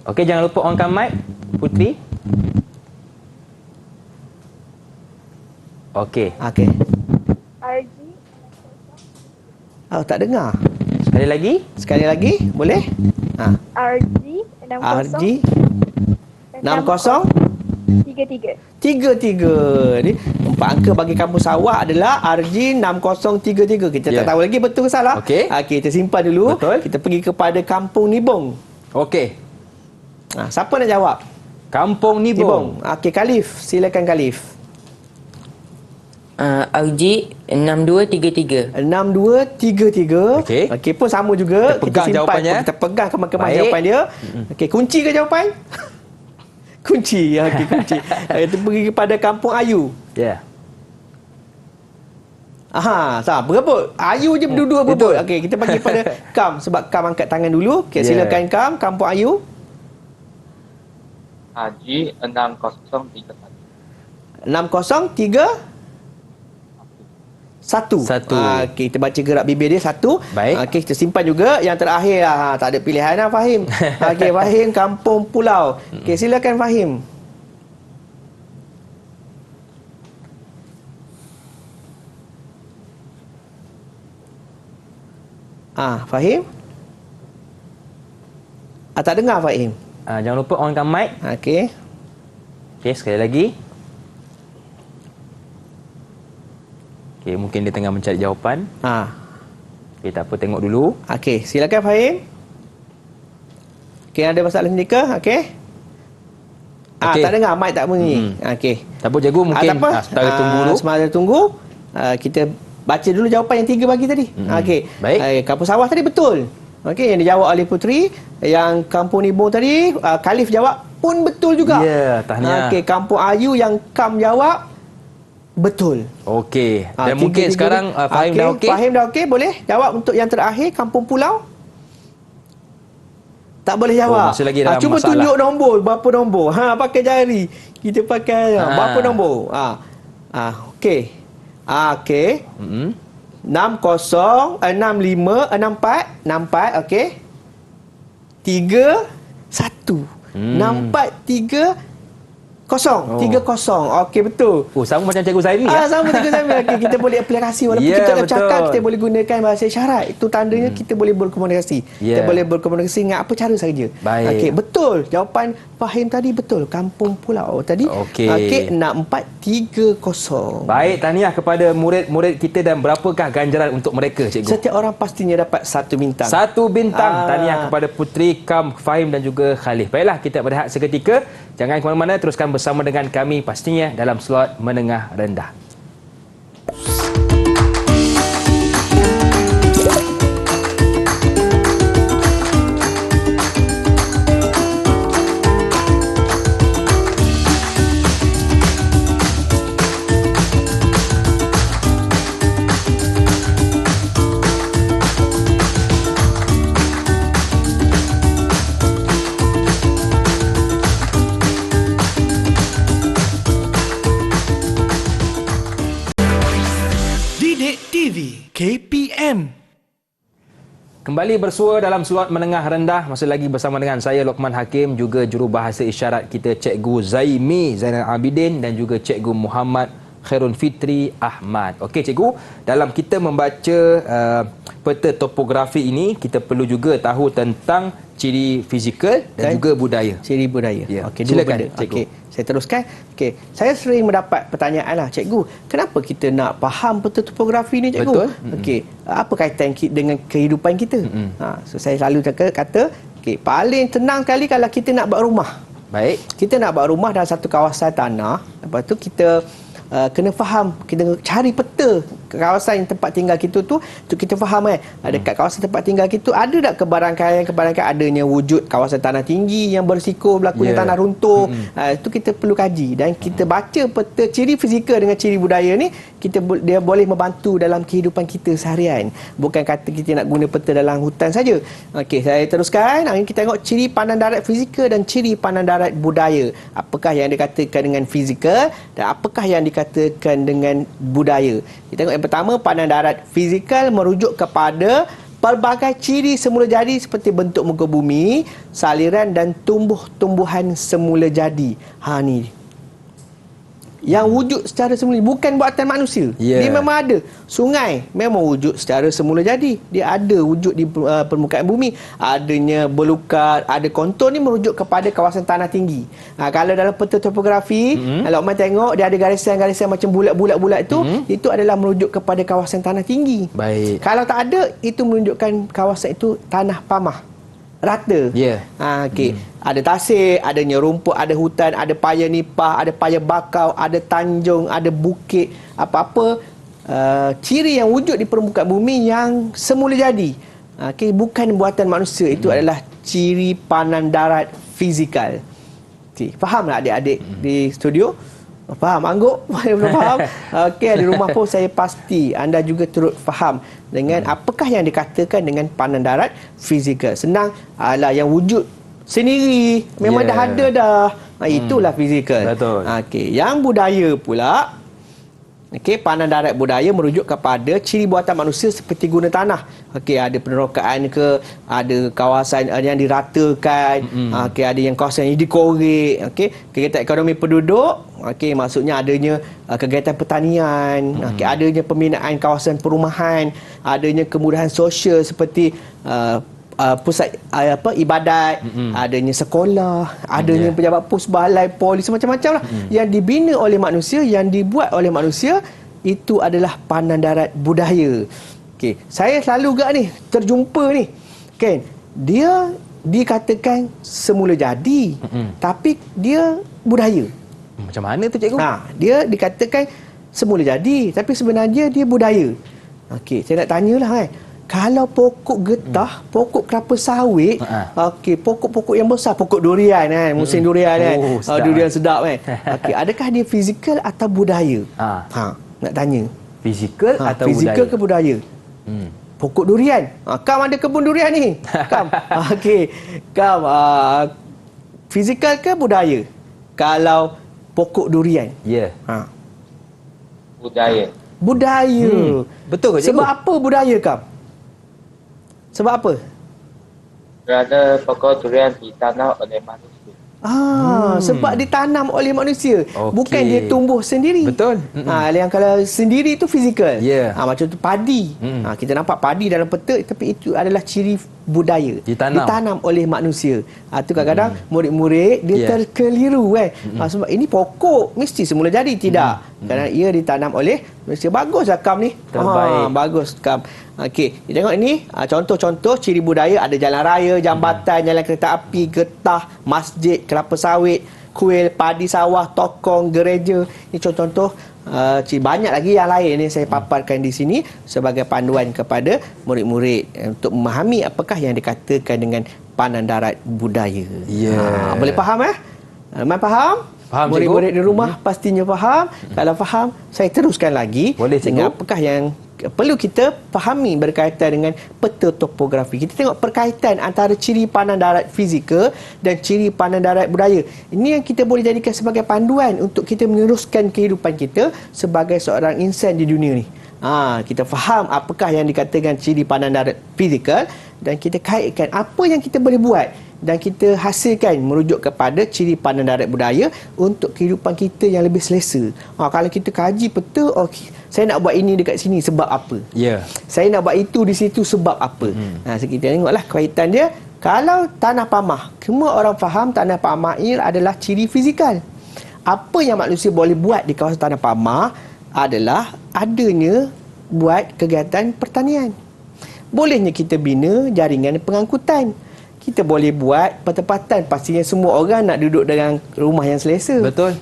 Okey, jangan lupa onkan mic, Putri. Okey. Okey. RG Tak dengar. Sekali lagi, boleh? RG RG 60 33. 33. Ni empat angka bagi kampus awak adalah RG 6033. Kita tak tahu lagi betul ke salah. Okey. Kita simpan dulu. Betul. Kita pergi kepada Kampung Nibong. Okey. Siapa nak jawab? Kampung Nibong. Okey, Khalif. Silakan Khalif. RG 6233. 6233. Okey. Okey, pun sama juga. Kita pegang simpan, jawapannya. Kita pegang kemas-kemas Baik. jawapan dia. Okey, kunci ke jawapan? Kunci. Okey, kunci. Kita pergi kepada Kampung Ayu. Ya. Sama. Berebut. Ayu je berdua berebut. Betul. Okey, kita bagi pada Kam. Sebab Kam angkat tangan dulu. Okey, silakan Kam. Kampung Ayu. RG 6031. 6031. Satu. Okey, kita baca gerak bibir dia satu. Baik. Okey, kita simpan juga yang terakhir. Tak ada pilihan lah, Fahim. Okey, Fahim Kampung Pulau. Okey, silakan Fahim. Fahim? Tak dengar Fahim. Jangan lupa onkan mic. Okey. Okey, sekali lagi. Okey, mungkin dia tengah mencari jawapan. Okey, tak apa, tengok dulu. Okey, silakan Fahim. Okey, ada masalah ni ke? Okey. Okey. Tak dengar, mic tak bunyi. Okey. Tak apa, cikgu, mungkin sementara tunggu dulu. Sementara tunggu. Kita baca dulu jawapan yang 3 bagi tadi. Okey. Baik. Kampung Sawah tadi betul. Okey, yang dijawab oleh Putri. Yang Kampung Nibong tadi, Khalif jawab pun betul juga. Ya, tahniah. Okey, Kampung Ayu yang Kam jawab betul. Okey. Dan mungkin sekarang Fahim dah okey? Fahim dah okey, boleh jawab untuk yang terakhir, Kampung Pulau? Tak boleh jawab. Masih lagi dalam cuba masalah. tunjuk nombor, berapa nombor. Pakai jari. Kita pakai berapa nombor? Okey. Okey. 60, 65, 64, 64, okey. 3, 1. 64, 3, 0. 3-0. Okey, betul. Sama macam cikgu Zaimi. Sama cikgu Zaimi. Okey, kita boleh aplikasi. Walaupun kita tak bercakap, kita boleh gunakan bahasa isyarat. Itu tandanya kita boleh berkomunikasi. Kita boleh berkomunikasi dengan apa cara saja. Baik. Okey, betul. Jawapan Fahim tadi betul. Kampung Pulau tadi. Okey, 6430. Baik, tahniah kepada murid-murid kita. Dan berapakah ganjaran untuk mereka, cikgu? Setiap orang pastinya dapat 1 bintang. 1 bintang. Tahniah kepada Putri, Kam, Fahim dan juga Khalif. Baiklah, kita berehat seketika. Jangan ke mana-mana, teruskan bersama dengan kami pastinya dalam slot menengah rendah. KPM. Kembali bersua dalam slot menengah rendah. Masih lagi bersama dengan saya Lokman Hakim, juga jurubahasa isyarat kita Cikgu Zaimi Zainal Abidin dan juga Cikgu Muhammad Khairun Fitri Ahmad. Okey cikgu, dalam kita membaca peta topografi ini, kita perlu juga tahu tentang ciri fizikal dan juga budaya. Ciri budaya. Ya. Okey, Silakan, cikgu. Okey, saya teruskan. Okey, saya sering mendapat pertanyaan lah, cikgu, kenapa kita nak faham peta topografi ni, cikgu? Betul. Okey, apa kaitan dengan kehidupan kita? So saya selalu kata, okey, paling tenang kali kalau kita nak buat rumah. Baik. Kita nak buat rumah dalam satu kawasan tanah, lepas tu kita kena faham, kita cari peta kawasan tempat tinggal kita tu kita faham dekat kawasan tempat tinggal kita ada tak kebarangkaian adanya wujud kawasan tanah tinggi yang berisiko berlakunya tanah runtuh. Itu kita perlu kaji, dan kita baca peta ciri fizikal dengan ciri budaya ni, dia boleh membantu dalam kehidupan kita seharian. Bukan kata kita nak guna peta dalam hutan saja. Okey, saya teruskan. Kita tengok ciri pandang darat fizikal dan ciri pandang darat budaya. Apakah yang dikatakan dengan fizikal dan apakah yang dikatakan dengan budaya? Kita tengok yang pertama, pandangan darat fizikal merujuk kepada pelbagai ciri semula jadi seperti bentuk muka bumi, saliran dan tumbuh-tumbuhan semula jadi. Ni yang wujud secara semula, bukan buatan manusia. Dia memang ada. Sungai memang wujud secara semula jadi. Dia ada wujud di permukaan bumi. Adanya belukar, ada kontur ni merujuk kepada kawasan tanah tinggi. Kalau dalam peta topografi, kalau Lokman tengok dia ada garisan-garisan macam bulat-bulat tu, itu adalah merujuk kepada kawasan tanah tinggi. Baik. Kalau tak ada, itu menunjukkan kawasan itu tanah pamah. Rata. Okey. Ada tasik, adanya rumput, ada hutan, ada paya nipah, ada paya bakau, ada tanjung, ada bukit, apa-apa ciri yang wujud di permukaan bumi yang semula jadi. Okey, bukan buatan manusia. Itu adalah ciri panan darat fizikal. Okey, fahamlah adik-adik di studio? Faham? Angguk? Belum faham? Okey, di rumah pun saya pasti anda juga turut faham dengan apakah yang dikatakan dengan panan darat fizikal. Senang, yang wujud sendiri, memang dah ada dah. Itulah fizikal. Betul. Okey, yang budaya pula, panan darat budaya merujuk kepada ciri buatan manusia seperti guna tanah. Ada penerokaan ke, ada kawasan yang diratakan, ada yang kawasan yang dikorek, kegiatan ekonomi penduduk, maksudnya adanya kegiatan pertanian, adanya pembinaan kawasan perumahan, adanya kemudahan sosial seperti pusat ibadat, adanya sekolah, adanya pejabat pos, balai, polis, macam-macam lah yang dibina oleh manusia, yang dibuat oleh manusia. Itu adalah panan darat budaya. Saya selalu gak ni terjumpa ni, kan, dia dikatakan semula jadi, tapi dia budaya. Macam mana tu, cikgu? Dia dikatakan semula jadi, tapi sebenarnya dia budaya. Saya nak tanyalah, kalau pokok getah, pokok kelapa sawit, pokok-pokok yang besar, pokok durian, musim durian, sedap, durian sedap, adakah dia fizikal atau budaya? Nak tanya. Fizikal atau fizikal budaya? ke budaya? Pokok durian. Kam ada kebun durian ni. Kam. Kam, fizikal ke budaya? Kalau pokok durian. Budaya. Budaya. Betul ke, cikgu? Sebab apa budaya, Kam? Sebab apa? Kerana pokok durian ditanam oleh manusia. Sebab ditanam oleh manusia. Bukan dia tumbuh sendiri. Betul. Yang kalau sendiri itu fizikal. Yeah. Macam tu padi. Kita nampak padi dalam peta, tapi itu adalah ciri budaya. Ditanam oleh manusia. Itu kadang-kadang murid-murid dia terkeliru. Sebab ini pokok mesti semula jadi. Tidak. Kerana ia ditanam oleh manusia. Baguslah Kam ni. Terbaik. Bagus Kam. Kita tengok ini contoh-contoh ciri budaya. Ada jalan raya, jambatan, jalan kereta api, getah, masjid, kelapa sawit, kuil, padi sawah, tokong, gereja. Ini contoh-contoh. Banyak lagi yang lain yang saya paparkan di sini sebagai panduan kepada murid-murid untuk memahami apakah yang dikatakan dengan panan darat budaya. Boleh faham? Ramai faham? Faham, murid-murid di rumah pastinya faham. Kalau faham, saya teruskan lagi. Boleh, cikgu. Dengan apakah yang perlu kita fahami berkaitan dengan peta topografi. Kita tengok perkaitan antara ciri panan darat fizikal dan ciri panan darat budaya. Ini yang kita boleh jadikan sebagai panduan untuk kita meneruskan kehidupan kita sebagai seorang insan di dunia ni. Kita faham apakah yang dikatakan ciri panan darat fizikal dan kita kaitkan apa yang kita boleh buat dan kita hasilkan merujuk kepada ciri panan darat budaya untuk kehidupan kita yang lebih selesa. Kalau kita kaji peta, saya nak buat ini dekat sini sebab apa? Saya nak buat itu di situ sebab apa? So kita tengoklah kaitan dia. Kalau tanah pamah, semua orang faham tanah pamah ini adalah ciri fizikal. Apa yang manusia boleh buat di kawasan tanah pamah adalah adanya buat kegiatan pertanian. Bolehnya kita bina jaringan pengangkutan. Kita boleh buat pertempatan. Pastinya semua orang nak duduk dalam rumah yang selesa. Betul.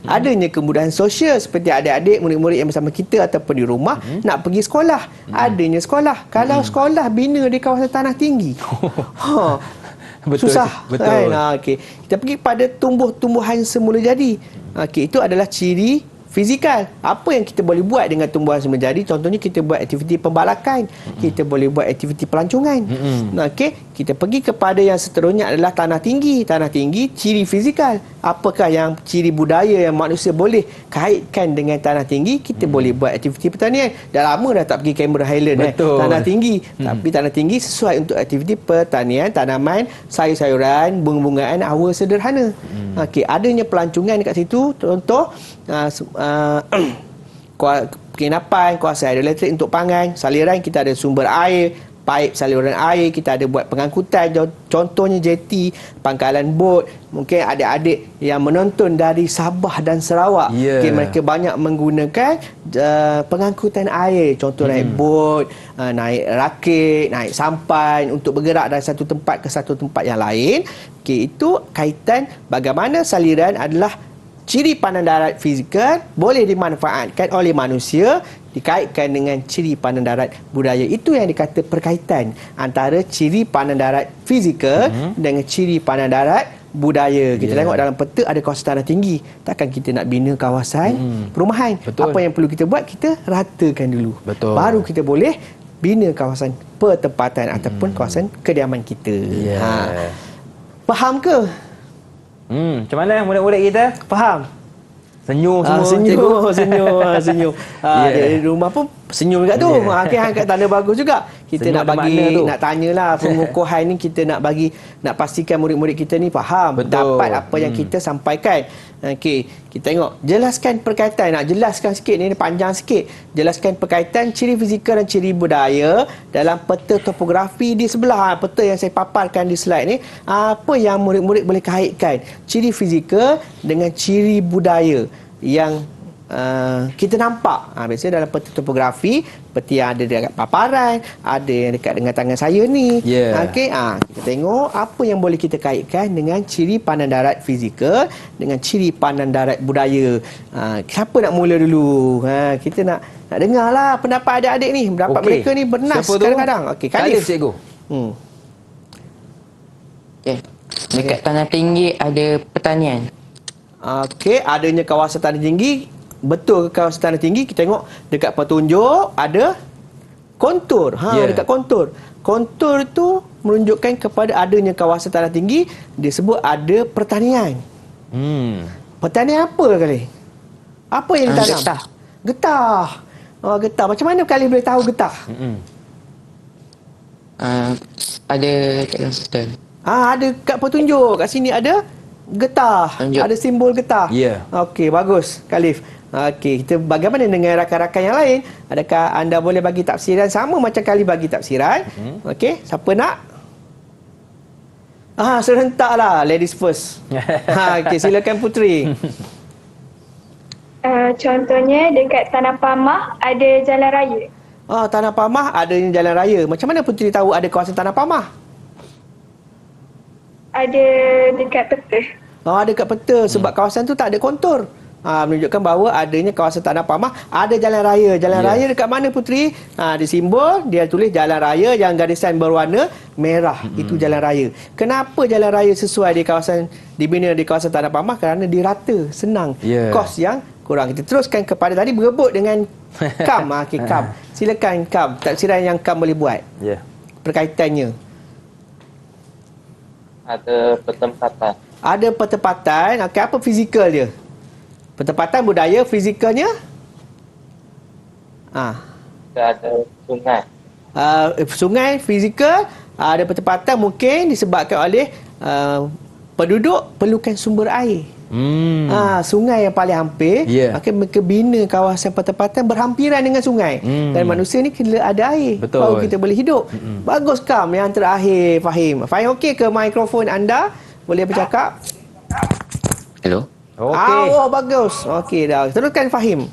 Adanya kemudahan sosial seperti adik-adik, murid-murid yang bersama kita ataupun di rumah nak pergi sekolah. Adanya sekolah. Kalau sekolah bina di kawasan tanah tinggi. Betul. Susah. Betul. Kita pergi pada tumbuh-tumbuhan semula jadi. Itu adalah ciri fizikal. Apa yang kita boleh buat dengan tumbuhan semula jadi? Contohnya kita buat aktiviti pembalakan. Kita boleh buat aktiviti pelancongan. Kita pergi kepada yang seterusnya adalah tanah tinggi. Tanah tinggi, ciri fizikal. Apakah yang ciri budaya yang manusia boleh kaitkan dengan tanah tinggi? Kita boleh buat aktiviti pertanian. Dah lama dah tak pergi Cameron Highland tanah tinggi. Tapi tanah tinggi sesuai untuk aktiviti pertanian, tanaman, sayur-sayuran, bunga-bungaan awal sederhana. Okey, adanya pelancongan dekat situ. Contoh, penginapan, kuasa hidroelektrik untuk pangan, saliran kita ada sumber air, paip saluran air, kita ada buat pengangkutan, contohnya jeti, pangkalan bot. Mungkin adik-adik yang menonton dari Sabah dan Sarawak, okay, mereka banyak menggunakan pengangkutan air, contoh naik bot, naik rakit, naik sampan untuk bergerak dari satu tempat ke satu tempat yang lain. Okay, itu kaitan bagaimana saliran adalah ciri pandang darat fizikal boleh dimanfaatkan oleh manusia dikaitkan dengan ciri pandang darat budaya. Itu yang dikata perkaitan antara ciri pandang darat fizikal dengan ciri pandang darat budaya. Kita tengok dalam peta ada kawasan tanah tinggi. Takkan kita nak bina kawasan perumahan. Betul. Apa yang perlu kita buat, kita ratakan dulu. Betul. Baru kita boleh bina kawasan pertempatan ataupun kawasan kediaman kita. Faham ke? Macam mana murid-murid kita? Faham? Senyum semua. Senyum. Di rumah pun senyum dekat tu. Angkat tanda bagus juga. Kita senyum nak bagi, nak tanyalah pengukuhan ni, kita nak bagi, nak pastikan murid-murid kita ni faham. Betul. Dapat apa yang kita sampaikan. Okey, kita tengok. Jelaskan perkaitan. Nak jelaskan sikit ni panjang sikit. Jelaskan perkaitan ciri fizikal dan ciri budaya dalam peta topografi di sebelah. Peta yang saya paparkan di slide ni. Apa yang murid-murid boleh kaitkan ciri fizikal dengan ciri budaya yang kita nampak. Biasanya dalam peta topografi, seperti yang ada dekat paparan, ada yang dekat dengan tangan saya ni. Okey, kita tengok apa yang boleh kita kaitkan dengan ciri pandang darat fizikal dengan ciri pandang darat budaya. Siapa nak mula dulu? Kita nak dengarlah pendapat adik-adik ni. Pendapat mereka ni bernas kadang-kadang. Okey, Khalif, cikgu. Dekat tanah tinggi ada pertanian. Okey, adanya kawasan tanah tinggi. Betul ke kawasan tanah tinggi? Kita tengok dekat petunjuk ada kontur. Dekat kontur. Kontur tu menunjukkan kepada adanya kawasan tanah tinggi, disebut ada pertanian. Pertanian apa kali? Apa yang ditanam? Getah. Getah. Macam mana kali boleh tahu getah? Ada dalam sistem. Ada kat petunjuk. Kat sini ada getah. Ada simbol getah. Okey, bagus Khalif. Okey, kita bagaimana dengan rakan-rakan yang lain? Adakah anda boleh bagi tafsiran sama macam kali bagi tafsiran? Okey, siapa nak? Serentaklah, ladies first. Okey, silakan Putri. Contohnya dekat Tanah Pamah ada jalan raya. Tanah Pamah ada jalan raya. Macam mana Putri tahu ada kawasan Tanah Pamah? Ada dekat peta. Ada kat peta sebab kawasan tu tak ada kontur. Menunjukkan bahawa adanya kawasan Tanah Pamah ada jalan raya. Jalan raya dekat mana Putri? Di simbol dia tulis jalan raya yang garisan berwarna merah. Itu jalan raya. Kenapa jalan raya sesuai di kawasan dibina di kawasan Tanah Pamah? Kerana dia rata, senang. Kos yang kurang. Kita teruskan kepada tadi berebut dengan Kam. Okey, Kam. Silakan Kam. Tafsiran yang Kam boleh buat. Perkaitannya. Ada pertempatan. Ada pertempatan. Okey, apa fizikal dia? Pertempatan budaya, fizikalnya? Ada sungai. Sungai, fizikal. Ada pertempatan mungkin disebabkan oleh penduduk perlukan sumber air. Sungai yang paling hampir, maka mereka bina kawasan pertempatan berhampiran dengan sungai. Dan manusia ni kena ada air. Baru kita boleh hidup. Bagus Kam. Yang terakhir Fahim. Fahim okey ke mikrofon anda? Boleh bercakap? Hello. Bagus. Okey dah. Teruskan Fahim.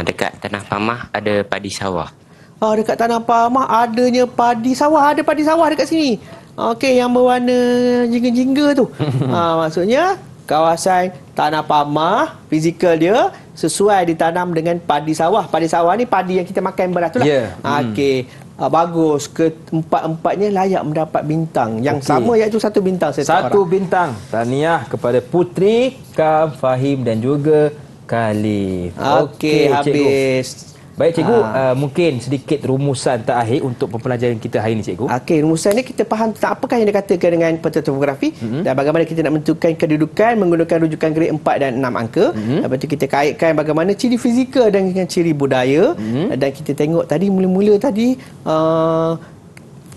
Dekat Tanah Pamah ada padi sawah. Dekat Tanah Pamah adanya padi sawah. Ada padi sawah dekat sini. Okey, yang berwarna jingga-jingga tu. Maksudnya kawasan Tanah Pamah, fizikal dia sesuai ditanam dengan padi sawah. Padi sawah ni padi yang kita makan beras tu lah. Okey. Bagus. Keempat-empatnya layak mendapat bintang. Yang sama iaitu 1 bintang. Satu bintang. Tahniah kepada Putri, Kam, Fahim dan juga Khalif. Okey, habis. Baik cikgu, mungkin sedikit rumusan terakhir untuk pembelajaran kita hari ini cikgu. Okey, rumusan ni kita faham tentang apakah yang dikatakan dengan peta topografi dan bagaimana kita nak menentukan kedudukan menggunakan rujukan grade 4 dan 6 angka. Lepas tu kita kaitkan bagaimana ciri fizikal dengan ciri budaya dan kita tengok tadi mula-mula tadi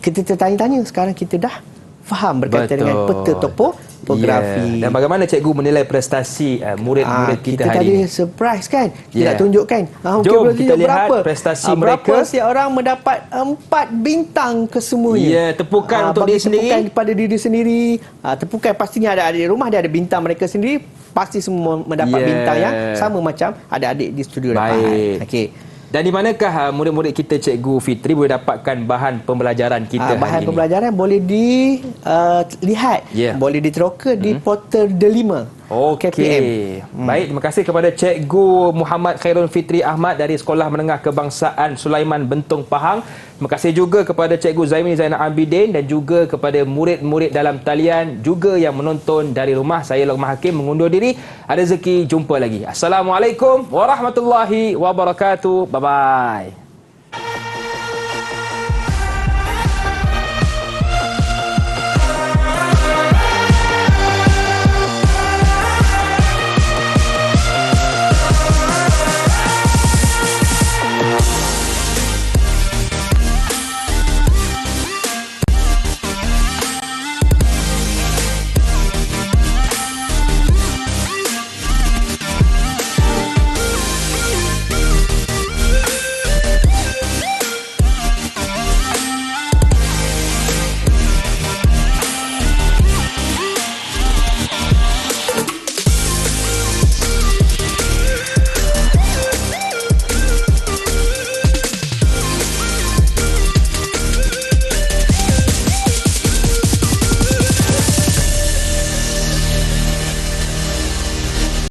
kita tertanya-tanya, sekarang kita dah faham berkaitan dengan peta topografi. Dan bagaimana cikgu menilai prestasi murid-murid kita hari ini? Kita tadi surprise kan? Kita nak tunjukkan. Jom kita lihat prestasi mereka. Berapa setiap orang mendapat 4 bintang kesemuanya. Tepukan untuk diri sendiri. Tepukan kepada diri sendiri. Tepukan pastinya ada adik rumah dia ada bintang mereka sendiri. Pasti semua mendapat bintang yang sama macam adik-adik di studio dapat. Okey. Dan di manakah murid-murid kita Cikgu Fitri boleh dapatkan bahan pembelajaran kita hari ini? Bahan pembelajaran boleh dilihat, boleh diteroka di portal Delima. Okey. Baik, terima kasih kepada Cikgu Muhammad Khairul Fitri Ahmad dari Sekolah Menengah Kebangsaan Sulaiman Bentong Pahang. Terima kasih juga kepada Cikgu Zaimi Zainal Abidin dan juga kepada murid-murid dalam talian juga yang menonton dari rumah. Saya Luqman Hakim mengundur diri. Ada rezeki jumpa lagi. Assalamualaikum warahmatullahi wabarakatuh. Bye-bye.